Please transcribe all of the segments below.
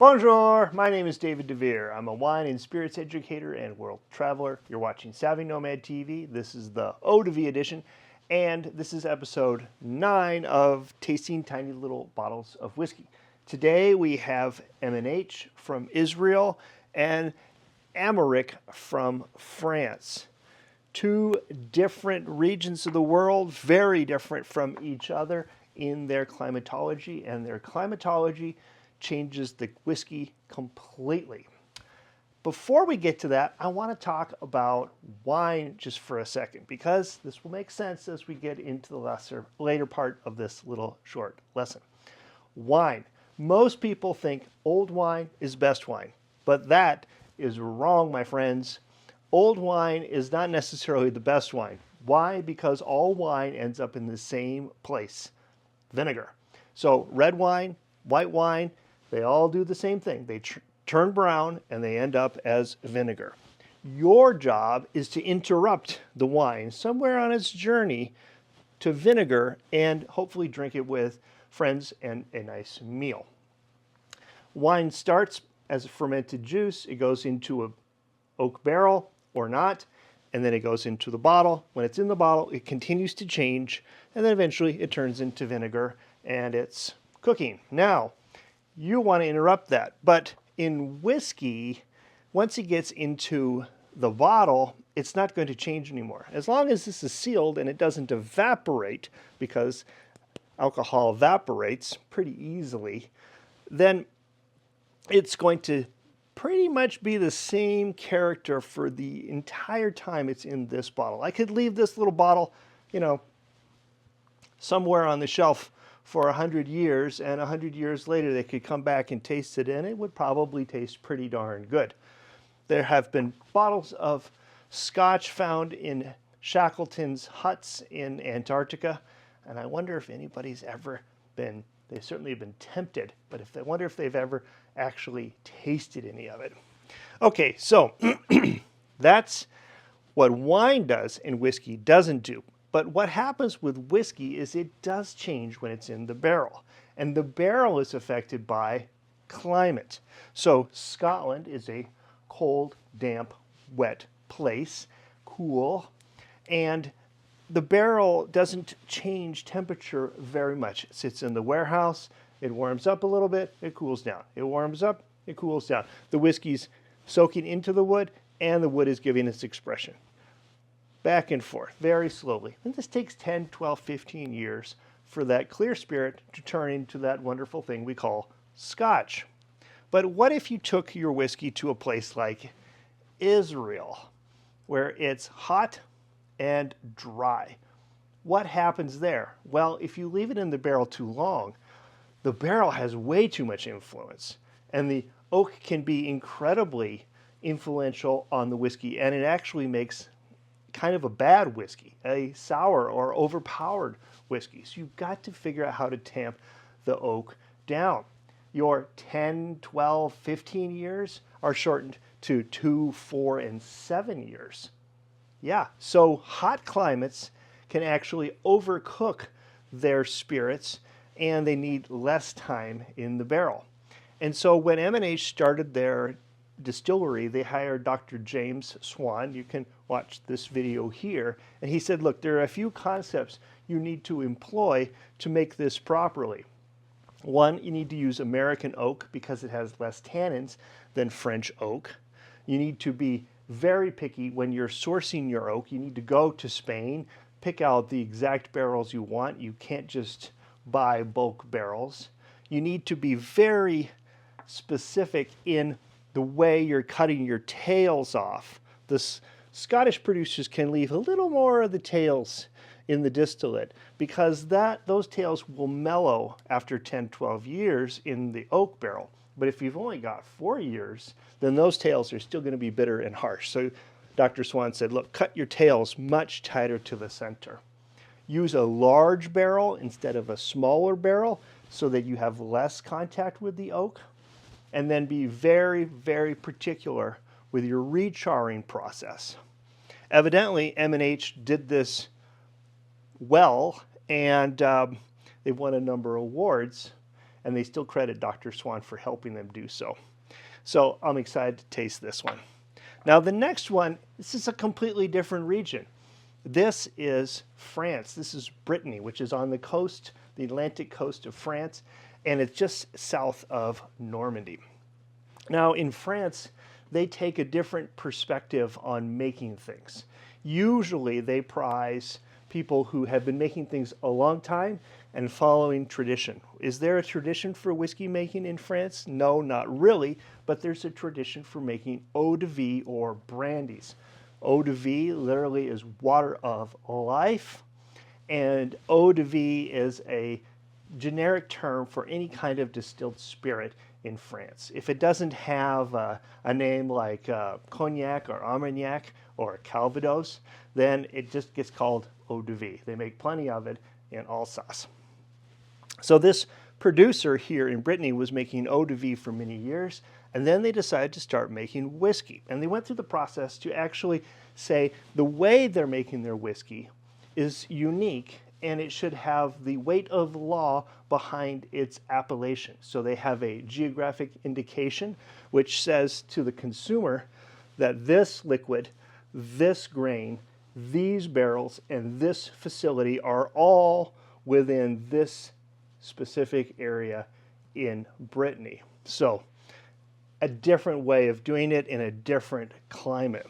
Bonjour, my name is David Devere. I'm a wine and spirits educator and world traveler. You're watching Savvy Nomad TV. This is the Eau de Vie edition, and this is episode 9 of Tasting Tiny Little Bottles of Whiskey. Today we have M&H from Israel and Amérique from France. Two different regions of the world, very different from each other in their climatology, and their climatology changes the whiskey completely. Before we get to that, I want to talk about wine just for a second, because this will make sense as we get into the later part of this little short lesson. Wine. Most people think old wine is best wine, but that is wrong, my friends. Old wine is not necessarily the best wine. Why? Because all wine ends up in the same place, vinegar. So red wine, white wine, they all do the same thing. They turn brown and they end up as vinegar. Your job is to interrupt the wine somewhere on its journey to vinegar and hopefully drink it with friends and a nice meal. Wine starts as a fermented juice. It goes into an oak barrel or not, and then it goes into the bottle. When it's in the bottle, it continues to change, and then eventually it turns into vinegar and it's cooking. Now, you want to interrupt that. But in whiskey, once it gets into the bottle, it's not going to change anymore. As long as this is sealed and it doesn't evaporate, because alcohol evaporates pretty easily, then it's going to pretty much be the same character for the entire time it's in this bottle. I could leave this little bottle, somewhere on the shelf for 100 years, and 100 years later they could come back and taste it, and it would probably taste pretty darn good. There have been bottles of scotch found in Shackleton's huts in Antarctica, and I wonder if anybody's ever been, they certainly have been tempted, but I wonder if they've ever actually tasted any of it. Okay, so that's what wine does and whiskey doesn't do. But what happens with whiskey is it does change when it's in the barrel. And the barrel is affected by climate. So Scotland is a cold, damp, wet place, cool. And the barrel doesn't change temperature very much. It sits in the warehouse, it warms up a little bit, it cools down. It warms up, it cools down. The whiskey's soaking into the wood, and the wood is giving its expression. Back and forth, very slowly. And this takes 10, 12, 15 years for that clear spirit to turn into that wonderful thing we call scotch. But what if you took your whiskey to a place like Israel, where it's hot and dry? What happens there? Well, if you leave it in the barrel too long, the barrel has way too much influence, and the oak can be incredibly influential on the whiskey, and it actually makes kind of a bad whiskey, a sour or overpowered whiskey. So you've got to figure out how to tamp the oak down. Your 10, 12, 15 years are shortened to 2, 4, and 7 years. Yeah, so hot climates can actually overcook their spirits, and they need less time in the barrel. And so when M&H started their distillery, they hired Dr. James Swan. You can watch this video here. And he said, look, there are a few concepts you need to employ to make this properly. One, you need to use American oak because it has less tannins than French oak. You need to be very picky when you're sourcing your oak. You need to go to Spain, pick out the exact barrels you want. You can't just buy bulk barrels. You need to be very specific in the way you're cutting your tails off. The Scottish producers can leave a little more of the tails in the distillate because those tails will mellow after 10, 12 years in the oak barrel. But if you've only got 4 years, then those tails are still going to be bitter and harsh. So Dr. Swan said, look, cut your tails much tighter to the center. Use a large barrel instead of a smaller barrel so that you have less contact with the oak. And then be very, very particular with your recharring process. Evidently, M&H did this well, and they won a number of awards. and they still credit Dr. Swan for helping them do so. So I'm excited to taste this one. Now the next one, this is a completely different region. This is France. This is Brittany, which is on the coast, the Atlantic coast of France, and it's just south of Normandy. Now in France, they take a different perspective on making things. Usually they prize people who have been making things a long time and following tradition. Is there a tradition for whiskey making in France? No, not really, but there's a tradition for making eau de vie or brandies. Eau de vie literally is water of life, and eau de vie is a generic term for any kind of distilled spirit in France. If it doesn't have a name like cognac or armagnac or calvados, then it just gets called eau de vie. They make plenty of it in Alsace. So this producer here in Brittany was making eau de vie for many years, and then they decided to start making whiskey. And they went through the process to actually say the way they're making their whiskey is unique, and it should have the weight of law behind its appellation. So they have a geographic indication which says to the consumer that this liquid, this grain, these barrels, and this facility are all within this specific area in Brittany. So a different way of doing it in a different climate.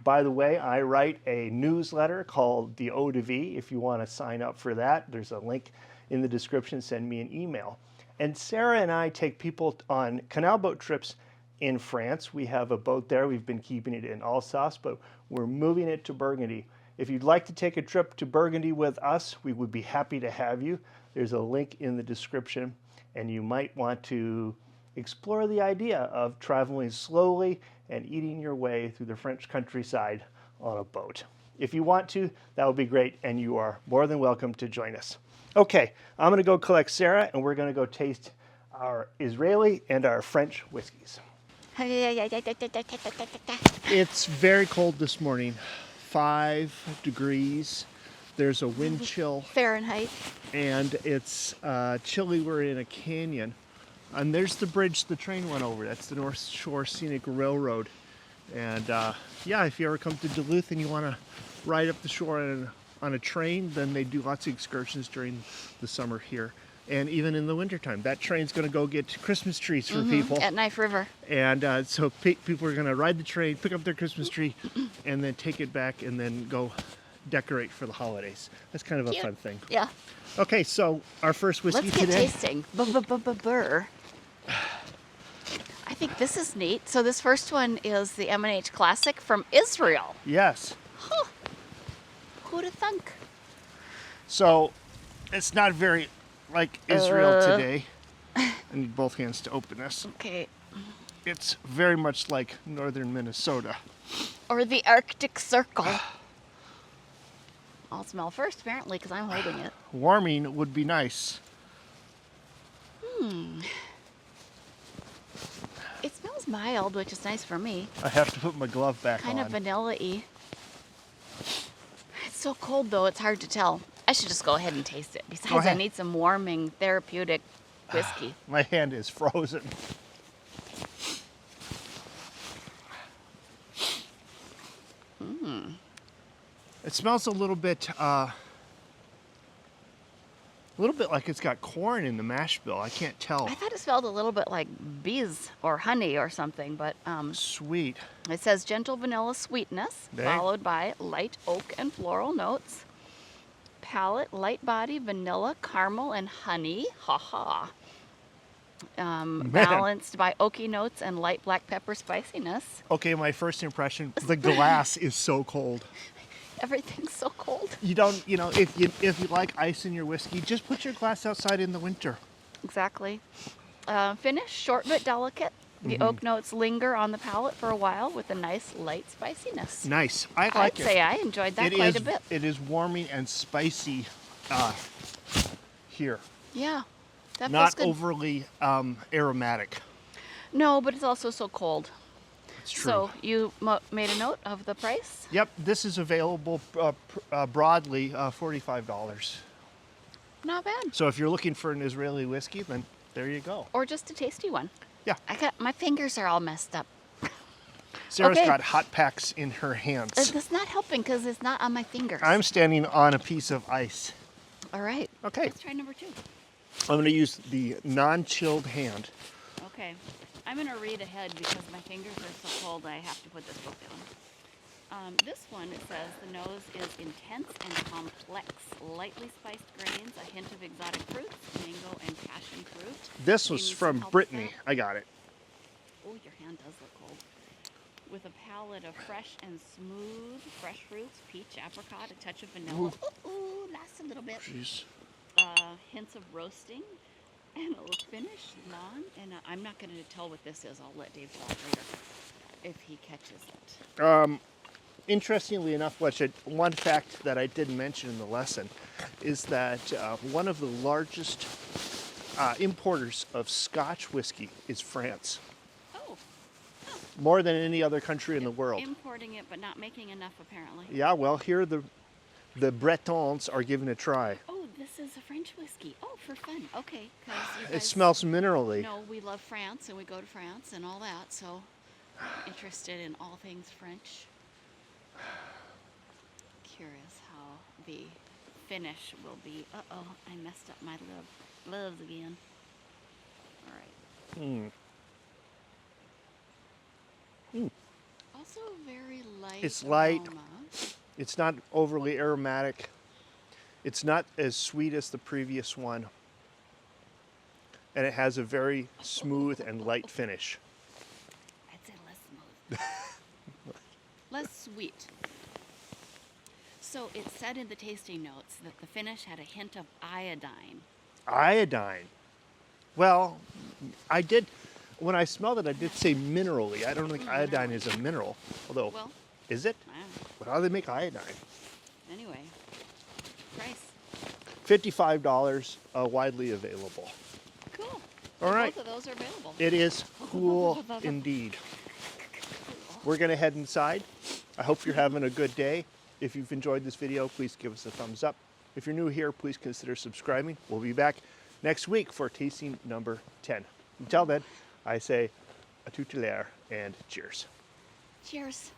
By the way, I write a newsletter called the Eau de Vie. If you want to sign up for that, there's a link in the description. Send me an email. And Sara and I take people on canal boat trips in France. We have a boat there. We've been keeping it in Alsace, but we're moving it to Burgundy. If you'd like to take a trip to Burgundy with us, we would be happy to have you. There's a link in the description, and you might want to explore the idea of traveling slowly and eating your way through the French countryside on a boat. If you want to, that would be great, and you are more than welcome to join us. Okay, I'm going to go collect Sara, and we're going to go taste our Israeli and our French whiskeys. It's very cold this morning, 5 degrees. There's a wind chill. Fahrenheit. And it's chilly. We're in a canyon. And there's the bridge the train went over. That's the North Shore Scenic Railroad. And yeah, if you ever come to Duluth and you want to ride up the shore on a train, then they do lots of excursions during the summer here. And even in the wintertime. That train's going to go get Christmas trees for people. At Knife River. And so people are going to ride the train, pick up their Christmas tree, and then take it back and then go decorate for the holidays. That's kind of a fun thing. Yeah. Okay, so our first whiskey Let's get today. tasting. Burr. I think this is neat. So this first one is the M&H Classic from Israel. Yes. Huh. Who'd have thunk? So it's not very like Israel today. I need both hands to open this. Okay. It's very much like northern Minnesota. Or the Arctic Circle. I'll smell first, apparently, because I'm holding it. Warming would be nice. It smells mild, which is nice for me. I have to put my glove back Kind on. of vanilla-y. It's so cold, though, it's hard to tell. I should just go ahead and taste it. Besides, I need some warming, therapeutic whiskey. My hand is frozen. It smells a little bit like it's got corn in the mash bill. I can't tell. I thought it smelled a little bit like bees or honey or something, but Sweet. it says gentle vanilla sweetness, Okay. followed by light oak and floral notes. Palate, light body, vanilla, caramel, and honey. Ha-ha. Balanced by oaky notes and light black pepper spiciness. Okay, my first impression, the glass is so cold. Everything's so cold. You don't, if you like ice in your whiskey, just put your glass outside in the winter. Exactly. Finish, short but delicate. The oak notes linger on the palate for a while with a nice light spiciness. Nice. I like I'd it. say I enjoyed that quite a bit. It is warming and spicy here. Yeah, that feels Not good. overly aromatic. No, but it's also so cold. It's true. So you made a note of the price? Yep, this is available broadly, $45. Not bad. So if you're looking for an Israeli whiskey, then there you go. Or just a tasty one. Yeah. My fingers are all messed up. Sarah's Okay. got hot packs in her hands. That's not helping because it's not on my fingers. I'm standing on a piece of ice. All right. Okay. Let's try number 2. I'm going to use the non-chilled hand. Okay. I'm going to read ahead because my fingers are so cold I have to put this book down. This one, it says, the nose is intense and complex. Lightly spiced grains, a hint of exotic fruits, mango and passion fruit. This was Maybe from some help with Brittany. that. I got it. Oh, your hand does look cold. With a palate of fresh and smooth, fresh fruits, peach, apricot, a touch of vanilla. Ooh, that's a little bit. Jeez. Hints of roasting, and a little finish, long. And I'm not going to tell what this is. I'll let Dave tell it later if he catches it. Interestingly enough, one fact that I didn't mention in the lesson is that one of the largest importers of Scotch whiskey is France, Oh, more than any other country in the world. importing it, but not making enough, apparently. Yeah, well, here the Bretons are giving it a try. Oh, this is a French whiskey. Oh, for fun. Okay, because you It guys smells minerally. know we love France and we go to France and all that, so interested in all things French. Curious how the finish will be. Uh-oh, I messed up my gloves again. All right. Also very light. It's light. aroma. It's not overly aromatic. It's not as sweet as the previous one. And it has a very smooth and light finish. I'd say less smooth. Less sweet. So it said in the tasting notes that the finish had a hint of iodine. Iodine. Well, when I smelled it, I did say minerally. I don't think iodine is a mineral. Although, Well, is it? I don't know. But how do they make iodine? Anyway, price. $55, widely available. Cool. All right. Both of those are available. It is cool indeed. We're going to head inside. I hope you're having a good day. If you've enjoyed this video, please give us a thumbs up. If you're new here, please consider subscribing. We'll be back next week for tasting number 10. Until then, I say a tout à l'heure and cheers. Cheers.